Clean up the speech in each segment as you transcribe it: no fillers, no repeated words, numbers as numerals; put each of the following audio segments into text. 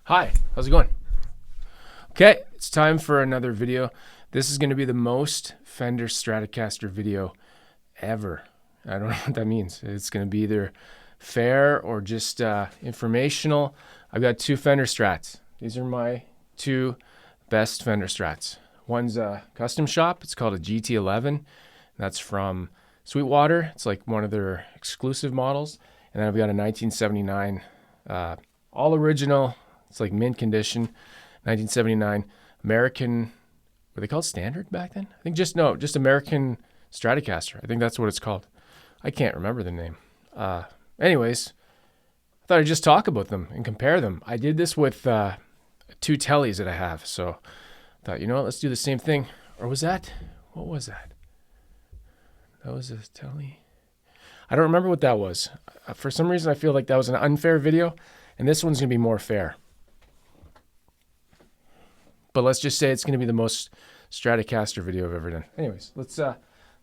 Hi, how's it going? Okay, it's time for another video. This is going to be the most Fender Stratocaster video ever. I don't know what that means. It's going to be either fair or just informational. I've got two Fender Strats. These are my two best Fender Strats. One's a custom shop. It's called a GT11. That's from Sweetwater. It's like one of their exclusive models. And then I've got a 1979 all original. It's like mint condition, 1979 American. Were they called standard back then? I think just American Stratocaster. I think that's what it's called. I can't remember the name. Anyways, I thought I'd just talk about them and compare them. I did this with two tellies that I have. So I thought, you know what, let's do the same thing. Or was that, what was that? That was a telly. I don't remember what that was. For some reason, I feel like that was an unfair video, and this one's going to be more fair. But let's just say it's going to be the most Stratocaster video I've ever done. Anyways, let's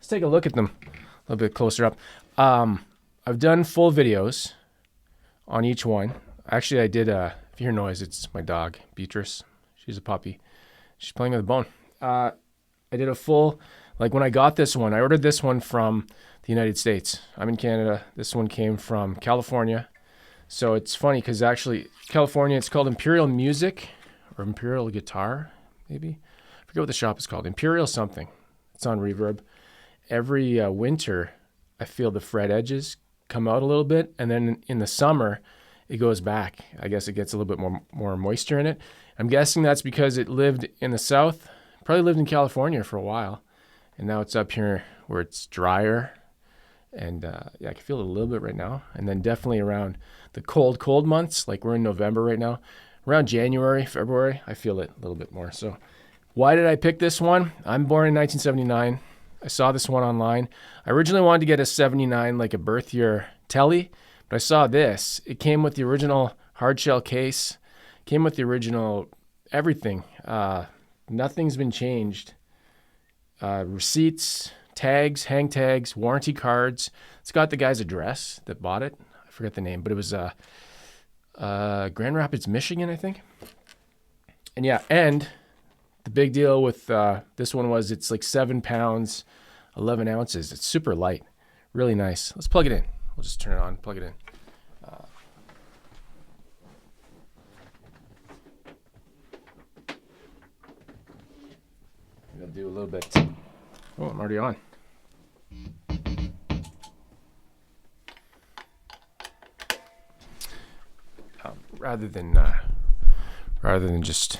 take a look at them a little bit closer up. I've done full videos on each one. Actually, I did, if you hear noise, it's my dog, Beatrice. She's a puppy. She's playing with a bone. I did a full, like when I got this one, I ordered this one from the United States. I'm in Canada. This one came from California. So it's funny because actually California, it's called Imperial Music or Imperial Guitar, maybe. I forget what the shop is called. Imperial something. It's on Reverb. Every winter, I feel the fret edges come out a little bit. And then in the summer, it goes back. I guess it gets a little bit more moisture in it. I'm guessing that's because it lived in the South. Probably lived in California for a while. And now it's up here where it's drier. And yeah, I can feel it a little bit right now. And then definitely around the cold months, like we're in November right now, around January, February, I feel it a little bit more. So why did I pick this one? I'm born in 1979. I saw this one online. I originally wanted to get a 79, like a birth year telly, but I saw this. It came with the original hard shell case, came with the original everything. Nothing's been changed. Receipts, tags, hang tags, warranty cards. It's got the guy's address that bought it. I forget the name, but it was Grand Rapids, Michigan, I think. And yeah, and the big deal with this one was it's like 7 pounds, 11 ounces. It's super light, really nice. Let's plug it in. We'll just turn it on, plug it in. I'm gonna do a little bit. Oh, I'm already on. Rather than just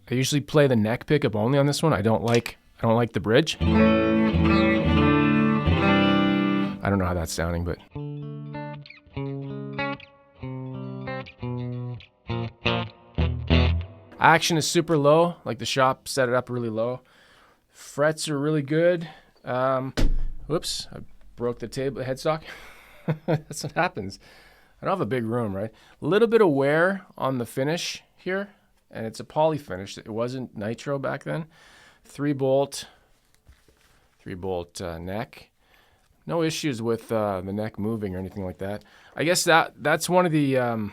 I usually play the neck pickup only on this one. I don't like the bridge. I don't know how that's sounding, but action is super low. Like the shop set it up really low. Frets are really good. Whoops, I broke the headstock. That's what happens. I don't have a big room, right? A little bit of wear on the finish here, and it's a poly finish. It wasn't nitro back then. 3-bolt neck. No issues with the neck moving or anything like that. I guess that's one of the I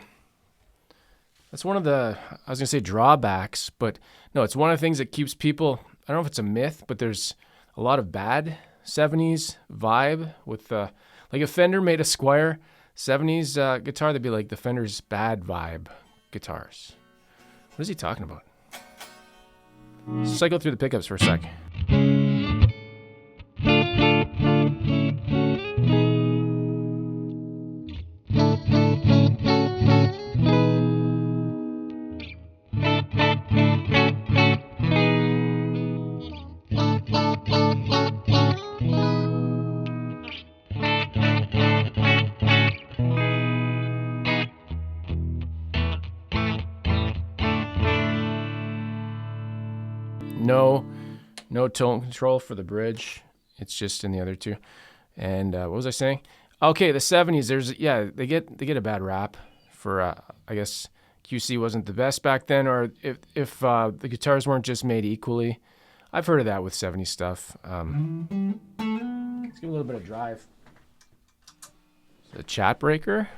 was gonna say drawbacks, but no, it's one of the things that keeps people. I don't know if it's a myth, but there's a lot of bad 70s vibe with like if Fender made a Squire 70s guitar, that'd be like the Fender's bad vibe guitars. What is he talking about? Cycle through the pickups for a sec. No tone control for the bridge. It's just in the other two. And what was I saying? Okay, the 70s. They get a bad rap for I guess QC wasn't the best back then, or if the guitars weren't just made equally. I've heard of that with 70s stuff. Let's give a little bit of drive. The chat breaker.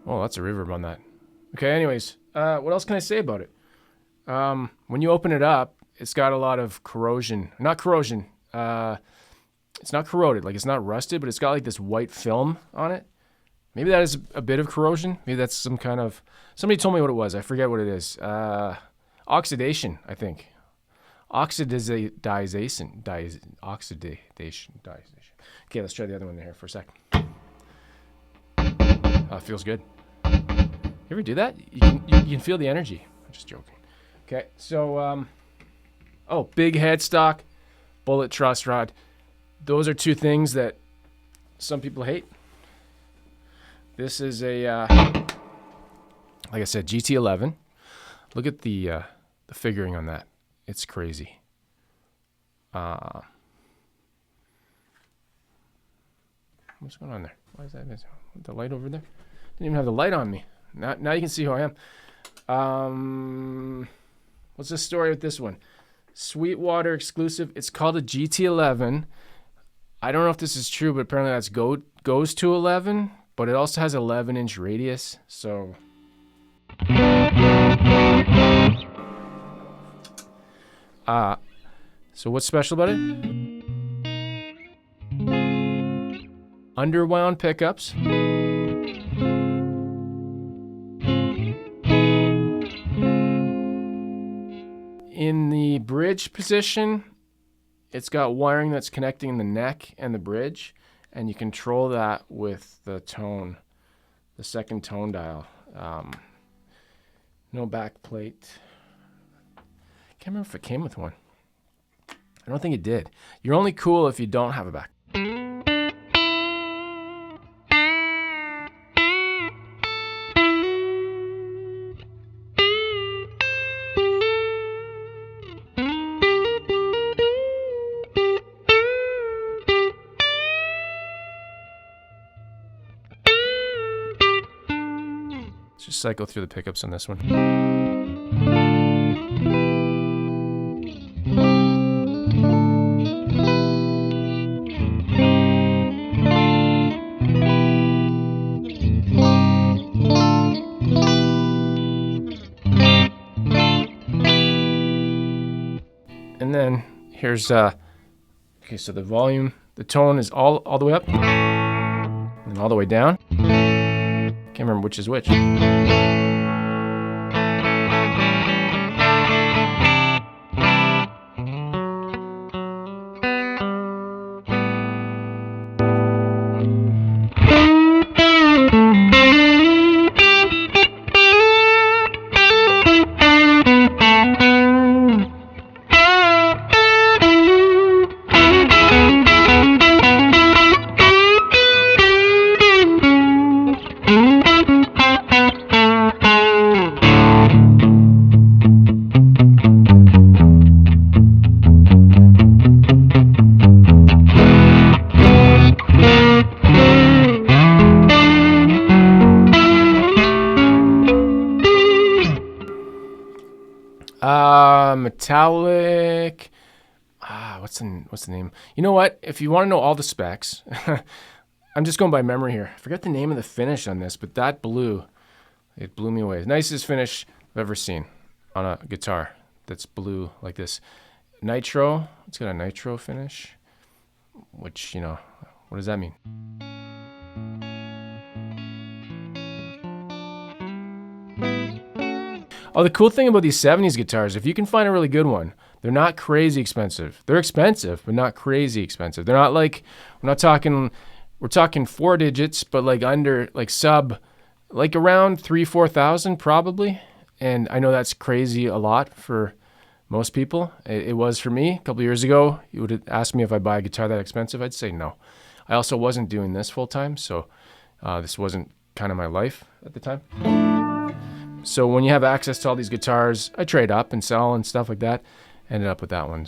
Oh, that's a reverb on that. Okay, anyways, what else can I say about it? When you open it up, it's got a lot of corrosion. Not corrosion. It's not corroded. Like, it's not rusted, but it's got like this white film on it. Maybe that is a bit of corrosion. Maybe that's some kind of... Somebody told me what it was. I forget what it is. Oxidation, I think. Oxidization. Okay, let's try the other one here for a sec. It feels good. You ever do that? You can feel the energy. I'm just joking. Okay, so big headstock, bullet truss rod. Those are two things that some people hate. This is a like I said, GT11. Look at the figuring on that. It's crazy. What's going on there? Why is that missing? The light over there? Didn't even have the light on me. Now you can see who I am. What's the story with this one? Sweetwater exclusive. It's called a GT11. I don't know if this is true, but apparently that's goes to 11, but it also has 11-inch radius. So what's special about it? Underwound pickups. In the bridge position, it's got wiring that's connecting the neck and the bridge, and you control that with the tone, the second tone dial. No back plate. Can't remember if it came with one. I don't think it did. You're only cool if you don't have a back. Let's just cycle through the pickups on this one. And then here's okay, so the volume, the tone is all the way up and all the way down. Can't remember which is which. Metallic. What's the name? You know what? If you want to know all the specs, I'm just going by memory here. I forgot the name of the finish on this, but that blew me away. Nicest finish I've ever seen on a guitar that's blue like this. Nitro. It's got a nitro finish. which, you know, what does that mean? Oh, the cool thing about these 70s guitars, if you can find a really good one, they're not crazy expensive. They're expensive, but not crazy expensive. They're not like, we're talking 4 digits, but like under, like sub, like around 3,000-4,000 probably. And I know that's crazy a lot for most people. It was for me a couple years ago. You would have asked me if I buy a guitar that expensive. I'd say no. I also wasn't doing this full time, so this wasn't kind of my life at the time. So when you have access to all these guitars, I trade up and sell and stuff like that. Ended up with that one.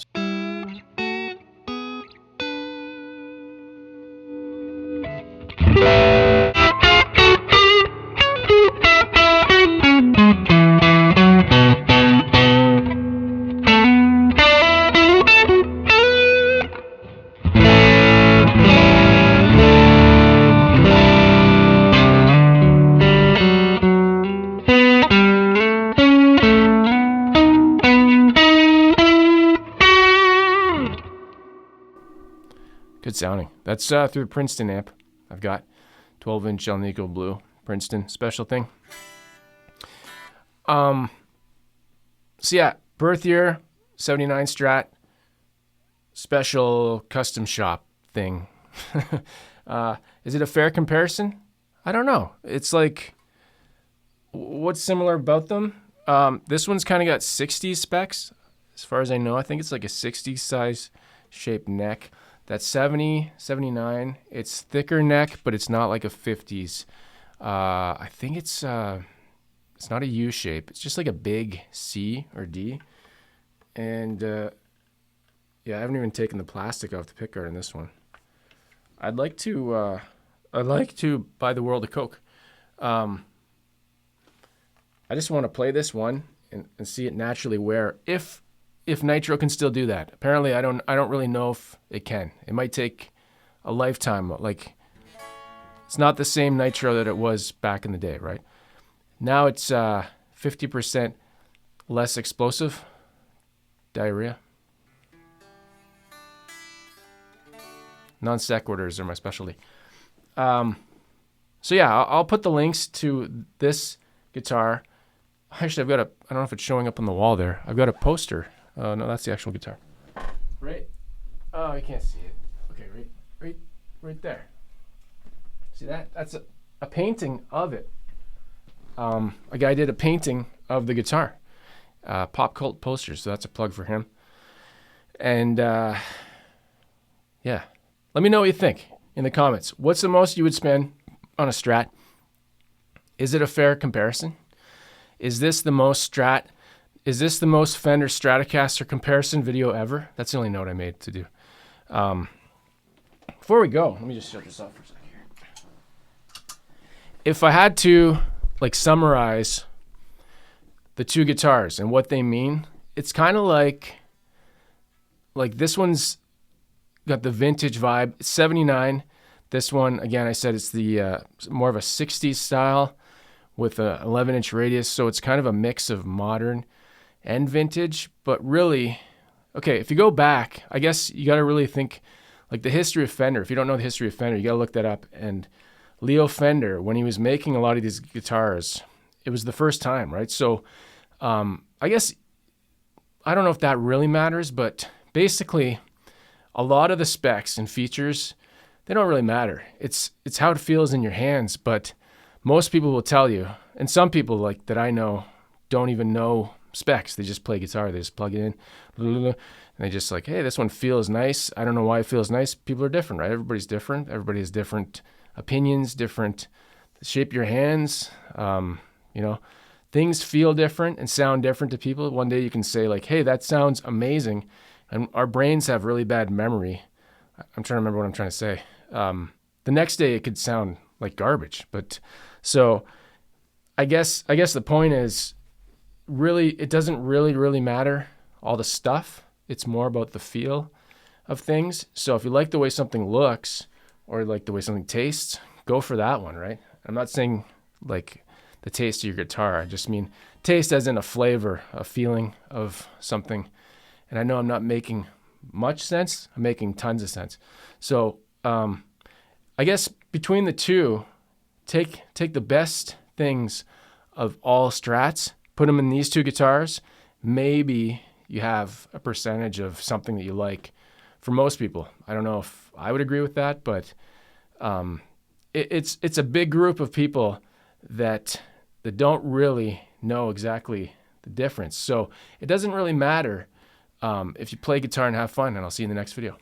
Good sounding. That's through the Princeton amp. I've got 12-inch Alnico Blue Princeton special thing. So yeah, birth year 79 Strat special custom shop thing. Is it a fair comparison? I don't know. It's like, what's similar about them? This one's kind of got 60s specs, as far as I know. I think it's like a 60s size shaped neck. That's 70, 79. It's thicker neck, but it's not like a 50s. I think it's not a U shape. It's just like a big C or D. And yeah, I haven't even taken the plastic off the pickguard in this one. I'd like to buy the world of Coke. I just want to play this one and see it naturally wear if nitro can still do that. Apparently, I don't really know if it can. It might take a lifetime. Like, it's not the same nitro that it was back in the day, right? Now it's 50% less explosive. Diarrhea. Non sequiturs are my specialty. So yeah, I'll put the links to this guitar. Actually, I've got I don't know if it's showing up on the wall there. I've got a poster. No, that's the actual guitar. Right. Oh, I can't see it. Okay, right there. See that? That's a painting of it. A guy did a painting of the guitar. Pop Cult Posters, so that's a plug for him. And yeah, let me know what you think in the comments. What's the most you would spend on a Strat? Is it a fair comparison? Is this the most Strat? Is this the most Fender Stratocaster comparison video ever? That's the only note I made to do. Before we go, let me just shut this off for a second here. If I had to like summarize the two guitars and what they mean, it's kind of like this one's got the vintage vibe. It's 79. This one, again, I said it's the more of a 60s style with a 11-inch radius, so it's kind of a mix of modern and vintage. But really, okay, if you go back, I guess you got to really think like the history of Fender. If you don't know the history of Fender, you got to look that up. And Leo Fender, when he was making a lot of these guitars, it was the first time, right? So I guess, I don't know if that really matters, but basically a lot of the specs and features, they don't really matter. It's how it feels in your hands. But most people will tell you, and some people like that I know don't even know specs. They just play guitar. They just plug it in, and they just like, hey, this one feels nice. I don't know why it feels nice. People are different, right? Everybody's different. Everybody has different opinions, different shape your hands. Things feel different and sound different to people. One day you can say like, hey, that sounds amazing. And our brains have really bad memory. I'm trying to remember what I'm trying to say. The next day it could sound like garbage. But so I guess the point is really, it doesn't really matter all the stuff. It's more about the feel of things. So if you like the way something looks or like the way something tastes, go for that one, right? I'm not saying like the taste of your guitar. I just mean taste as in a flavor, a feeling of something. And I know I'm not making much sense, I'm making tons of sense. So I guess between the two, take the best things of all Strats, put them in these two guitars. Maybe you have a percentage of something that you like. For most people, I don't know if I would agree with that, but it's a big group of people that don't really know exactly the difference. So it doesn't really matter if you play guitar and have fun, and I'll see you in the next video.